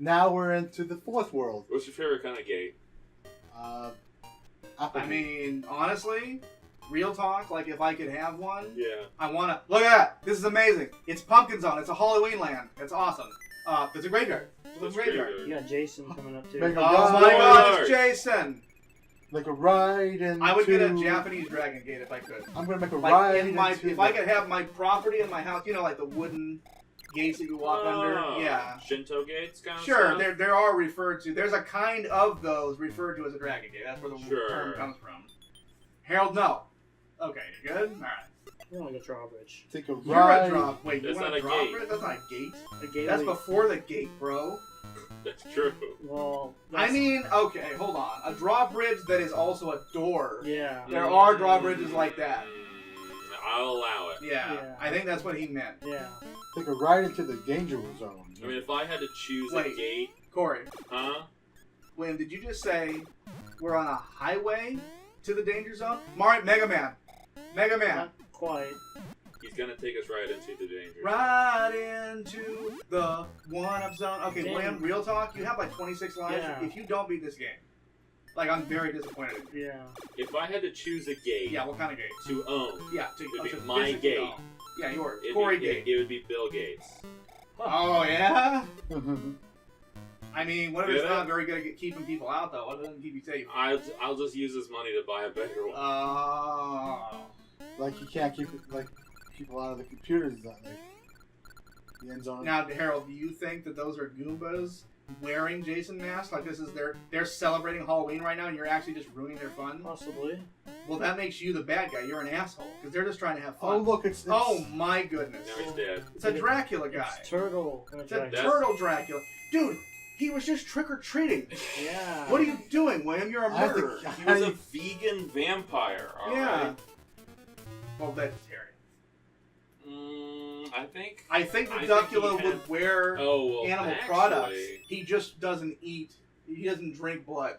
Now we're into the fourth world. What's your favorite kind of gate? I mean, honestly, real talk, like if I could have one, Yeah. I want to... Look at that! This is amazing. It's Pumpkin Zone. It's a Halloween land. It's awesome. It's a graveyard. It's a graveyard. You got Jason coming up too. Make a Oh my ride. god, it's Jason! Like a ride into... I would get a Japanese dragon gate if I could. I'm going to make a Like ride in my, into if I could have my property in my house, you know, like the wooden gates that you walk under. Yeah. Shinto gates, kind of Sure, stuff? there are referred to. There's a kind of those referred to as a dragon gate. That's where the term comes from. Harold, no. Okay, you good? All right. You're like a drawbridge. Take a You're ride. a drop. Wait, That's you want not a a drop gate. bridge? That's not a gate. A gate. That's before the gate, bro. That's true. Well, I mean, okay, hold on. A drawbridge that is also a door. yeah. There are drawbridges like that. I'll allow it. Yeah, Yeah. I think that's what he meant. Yeah. Take a ride into the danger zone. I mean, if I had to choose a Wait. gate, Corey, huh? William, did you just say we're on a highway to the danger zone? Mega Man. Mega Man. Not quite. He's gonna take us right into the danger. Right into the one-up zone. Okay, Damn. William, real talk, you have like 26 lives. Yeah. If you don't beat this game, like, I'm very disappointed in you. Yeah. If I had to choose a gate Yeah, what kind of gate? to own, Yeah, to It'd be to my physically gate. own. Yeah, yours. it'd Corey be, gate. it would be Bill Gates. Oh, yeah? Mhm. I mean, what if Get it's it? not very good at keeping people out, though? What doesn't keep you safe? I'll just use this money to buy a better one. Oh. Like you can't keep it, like people out of the computers. Like the end zone. Now, Harold, do you think that those are Goombas wearing Jason masks? Like this is they're celebrating Halloween right now, and you're actually just ruining their fun? Possibly. Well, that makes you the bad guy. You're an asshole because they're just trying to have Oh fun. look, it's Oh my goodness! Now he's dead. It's a Dracula guy. It's turtle. It's a That's- turtle Dracula, dude. He was just trick or treating. Yeah. What are you doing, William? You're a I think- murderer. He was a vegan vampire, alright? Yeah. Well, vegetarian. I think I think the I think Duckula he would had- wear Oh, well, animal actually, products. He just doesn't eat. He doesn't drink blood.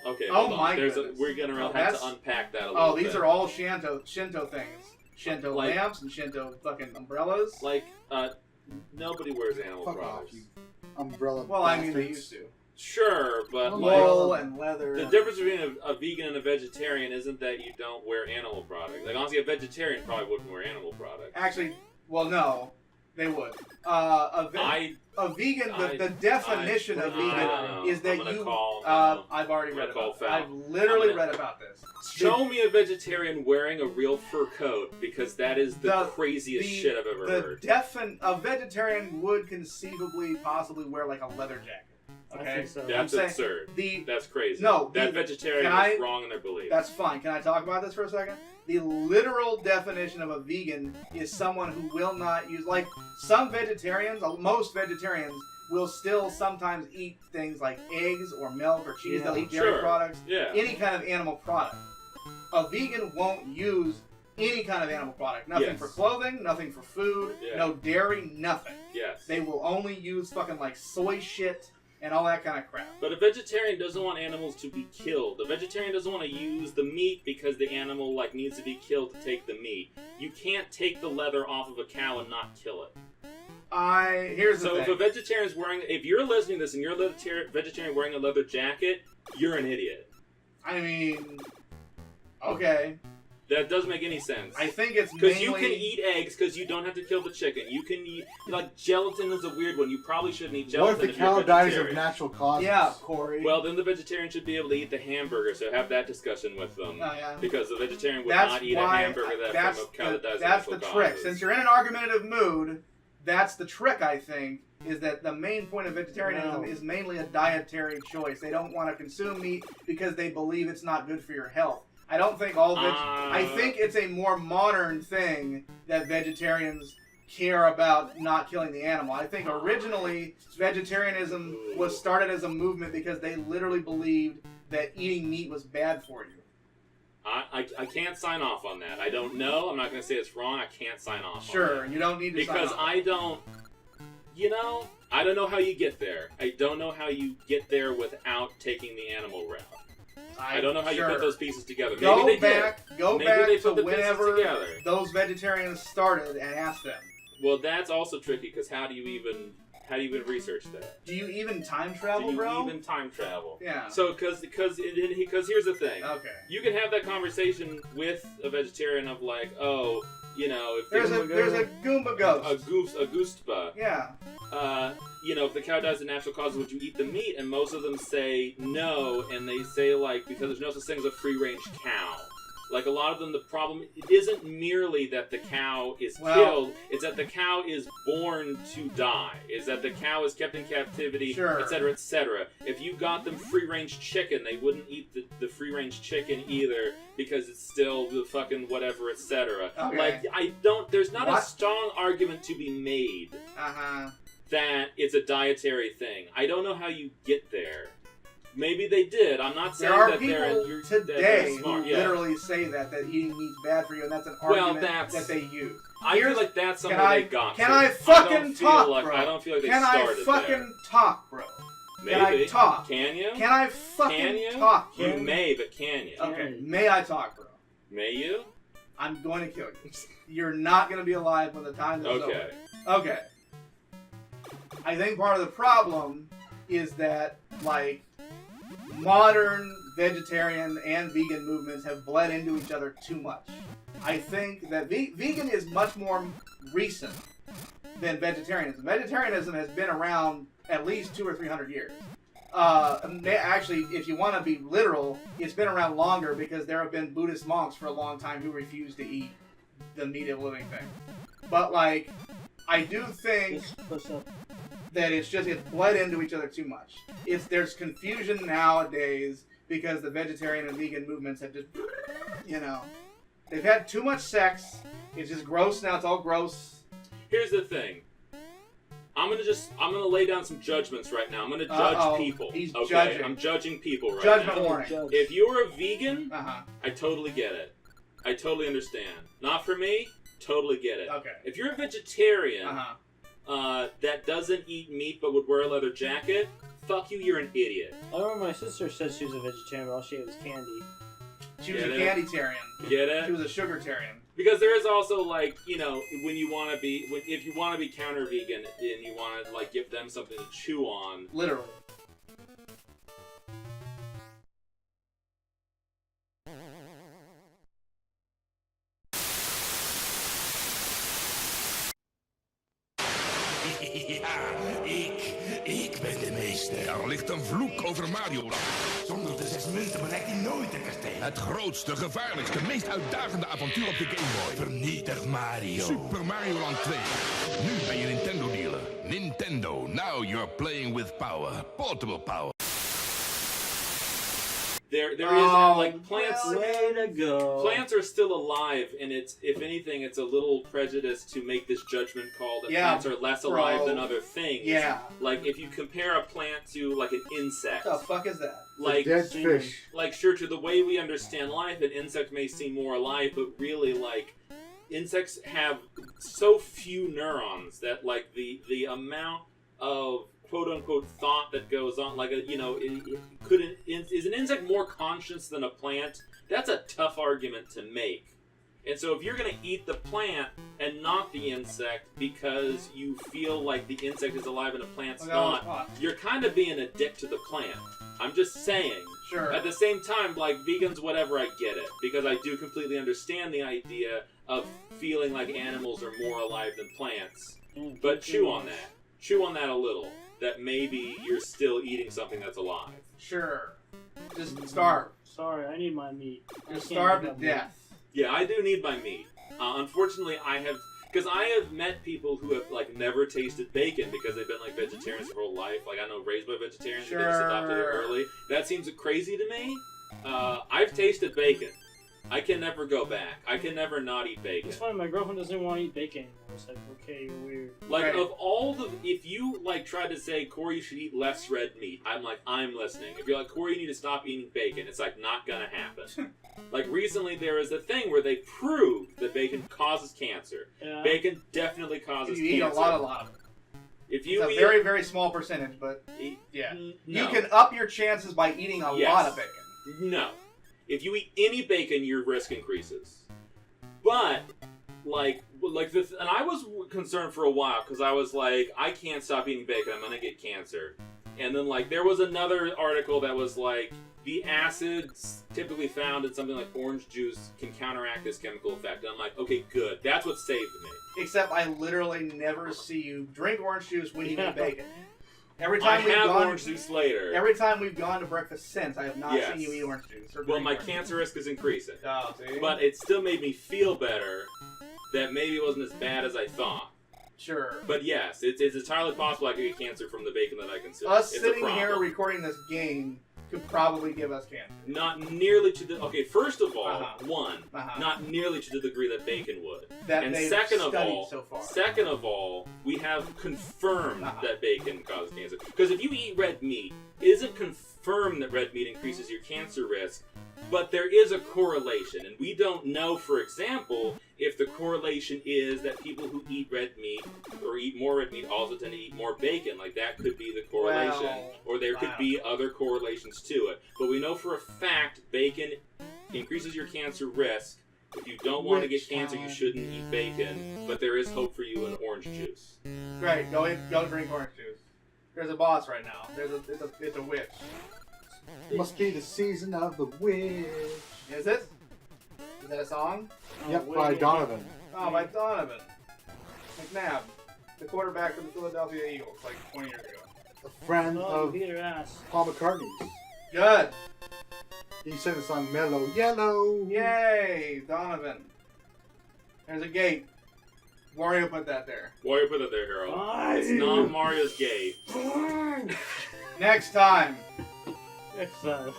Okay. Oh hold on. my There's goodness. we're gonna Oh, have that's- to unpack that a little Oh, bit. these are all Shinto things. Shinto Like- lamps and Shinto fucking umbrellas. like nobody wears animal Fuck off, products. you umbrella. Well, I mean, they bastards. used to. Sure, but Oh, like Wool and leather. the difference between a vegan and a vegetarian isn't that you don't wear animal products. Like honestly, a vegetarian probably wouldn't wear animal products. Actually, well, no, they would. A vegan. The definition of I vegan don't know. is that I'm gonna you. call, I've already I'm read gonna call about. It. foul. I've literally I'm gonna- read about this. Show me a vegetarian wearing a real fur coat because that is the The- craziest shit I've ever heard. A vegetarian would conceivably possibly wear like a leather jacket. I Okay, think so. That's I'm saying- absurd. the That's crazy. No, that the- vegetarian can I- is wrong in their beliefs. that's fine. Can I talk about this for a second? The literal definition of a vegan is someone who will not use, like, some vegetarians, most vegetarians will still sometimes eat things like eggs or milk or cheese. Yeah. They'll eat dairy Sure. products, Yeah. any kind of animal product. A vegan won't use any kind of animal product. Nothing Yes. for clothing, nothing for food, Yeah. no dairy, nothing. Yes. They will only use fucking like soy shit and all that kind of crap. But a vegetarian doesn't want animals to be killed. A vegetarian doesn't want to use the meat because the animal like needs to be killed to take the meat. You can't take the leather off of a cow and not kill it. Here's the So if thing. a vegetarian's wearing, if you're listening to this and you're a vegetarian wearing a leather jacket, you're an idiot. I mean, okay. That doesn't make any sense. I think it's Because mainly... you can eat eggs because you don't have to kill the chicken. You can eat, like, gelatin is a weird one. You probably shouldn't eat What gelatin if the cow you're dies of vegetarian. natural causes? Yeah, Corey. Well, then the vegetarian should be able to eat the hamburger, so have that discussion with them. Oh, yeah. Because the vegetarian would That's not eat why, a hamburger that's from a cow that dies of that's the natural trick. causes. Since you're in an argumentative mood, that's the trick, I think, is that the main point of vegetarianism No. is mainly a dietary choice. They don't want to consume meat because they believe it's not good for your health. I don't think I think it's a more modern thing that vegetarians care about not killing the animal. I think originally vegetarianism was started as a movement because they literally believed that eating meat was bad for you. I can't sign off on that. I don't know. I'm not going to say it's wrong. I can't sign off on Sure, that. you don't need to sign Because off. I don't... You know, I don't know how you get there. I don't know how you get there without taking the animal route. I don't know how you put those pieces together. Maybe Go they back did. Go Maybe back they to put the pieces whenever together. those vegetarians started and ask them. Well, that's also tricky because how do you even research that? Do you even time travel, Do you bro? even time travel? Yeah. So, because here's the thing. Okay. You can have that conversation with a vegetarian of like, oh, you know, if There's a Goomba ghost. a goostba. Yeah. You know, if the cow dies of natural causes, would you eat the meat? And most of them say no, and they say like because there's no such thing as a free-range cow. Like a lot of them, the problem it isn't merely that the cow is killed; it's that the cow is born to die. Is that the cow is kept in captivity, Sure. etc., etc. If you got them free-range chicken, they wouldn't eat the free-range chicken either because it's still the fucking whatever, etc. Okay. Like there's not What? a strong argument to be made that it's a dietary thing. I don't know how you get there. Maybe they did. I'm not saying There are that people they're today smart. who Yeah. literally say that eating meat's bad for you, and that's an Well, argument that they use. I feel like that's something they got. Can to. I fucking don't feel talk, like, bro? I don't feel like they Can started I fucking there. talk, bro? Maybe. Can I talk? Can you? Can I Can fucking you? talk? You Bro? may, but can you? Okay, may I talk, bro? May you? I'm going to kill you. You're not going to be alive when the time is Okay. over. Okay. I think part of the problem is that, like, modern vegetarian and vegan movements have bled into each other too much. I think that vegan is much more recent than vegetarianism. Vegetarianism has been around at least 200 or 300 years. Actually, if you want to be literal, it's been around longer because there have been Buddhist monks for a long time who refused to eat the meat of living thing. But, like, I do think that it's bled into each other too much. There's confusion nowadays because the vegetarian and vegan movements have just, they've had too much sex. It's just gross now. It's all gross. Here's the thing. I'm gonna lay down some judgments right now. I'm gonna judge people. He's okay? judging. I'm judging people right Judgment now. warning. If you're a vegan, Uh-huh. I totally get it. I totally understand. Not for me, totally get it. Okay. If you're a vegetarian Uh-huh. that doesn't eat meat but would wear a leather jacket, fuck you, you're an idiot. I remember my sister said she was a vegetarian, but all she ate was candy. She was Get a it? candy-tarian. Get She it? was a sugar-tarian. Because there is also like, when you want to be, if you want to be counter vegan and you want to like give them something to chew on. Literally. Ja, ik ben de meester. Er ligt een vloek over Mario Land. Zonder de 6 munten bereikt hij nooit de kasteel. Het grootste, gevaarlijkste, meest uitdagende avontuur op de Game Boy. Vernietig Mario. Super Mario Land 2. Nu bij je Nintendo dealer. Nintendo, now you're playing with power. Portable power. There is like plants. Way to go. Plants are still alive, and it's, if anything, it's a little prejudice to make this judgment call that plants are less alive than other things. Yeah. Like, if you compare a plant to, like, an insect. What the fuck is that? Like, Dead fish. like, sure, to the way we understand life, an insect may seem more alive, but really, like, insects have so few neurons that, like, the amount of quote-unquote thought that goes on, like, is an insect more conscious than a plant? That's a tough argument to make. And so if you're going to eat the plant and not the insect because you feel like the insect is alive and the plant's not, you're kind of being a dick to the plant. I'm just saying. Sure. At the same time, like, vegans, whatever, I get it. Because I do completely understand the idea of feeling like animals are more alive than plants. But chew on that. Chew on that a little. That maybe you're still eating something that's alive. Sure. Just starve. Sorry, I need my meat. I Just can't starve give to up death. Yeah, I do need my meat. Unfortunately, because I have met people who have, like, never tasted bacon because they've been, like, vegetarians their whole life. Like, I know, raised by vegetarians, but they just adopted it early. That seems crazy to me. I've tasted bacon. I can never go back. I can never not eat bacon. It's fine. My girlfriend doesn't want to eat bacon anymore. It's like, okay, you're weird. Like, Right. of all the... If you, like, try to say, Corey, you should eat less red meat, I'm like, I'm listening. If you're like, Corey, you need to stop eating bacon, it's, like, not gonna happen. Like, recently there was a thing where they proved that bacon causes cancer. Yeah. Bacon definitely causes You eat cancer. a lot of it. If you It's a eat... very, very small percentage, but yeah. No. You can up your chances by eating a Yes. lot of bacon. No. If you eat any bacon, your risk increases. But, like this, and I was concerned for a while because I was like, I can't stop eating bacon. I'm gonna get cancer. And then, like, there was another article that was like, the acids typically found in something like orange juice can counteract this chemical effect. And I'm like, okay, good. That's what saved me. Except I literally never see you drink orange juice when you Yeah. eat bacon. Every I time we've have gone, orange juice later. every time we've gone to breakfast since, I have not Yes. seen you eat orange juice. Or Well, drink my orange cancer risk is increasing. juice. Oh, see? But it still made me feel better that maybe it wasn't as bad as I thought. Sure. But yes, it's entirely possible I could get cancer from the bacon that I consume. Us it's sitting a here problem. recording this game could probably give us cancer. Not nearly to the... Okay, first of all, Uh-huh. not nearly to the degree that bacon would. That And they've second of studied all, so far. we have confirmed Uh-huh. that bacon causes cancer. Because if you eat red meat, it isn't confirmed that red meat increases your cancer risk, but there is a correlation. And we don't know, for example, if the correlation is that people who eat red meat or eat more red meat also tend to eat more bacon. Like, that could be the correlation. Well, or there could be other correlations to it. But we know for a fact bacon increases your cancer risk. If you don't want to get cancer, you shouldn't eat bacon. But there is hope for you in orange juice. Great, go drink orange juice. There's a boss right now. It's a witch. It must be the season of the witch. Is it? Is that a song? Yep, wait, by wait, Donovan. Oh, by Donovan McNabb, the quarterback for the Philadelphia Eagles, like 20 years ago. A friend Oh, of you beat her ass. Paul McCartney's. Good. He sang the song Mellow Yellow. Yay, Donovan. There's a gate. Wario put that there. Warrior, put it there, Harold. Fine. It's not Mario's gate. Next time. Next time.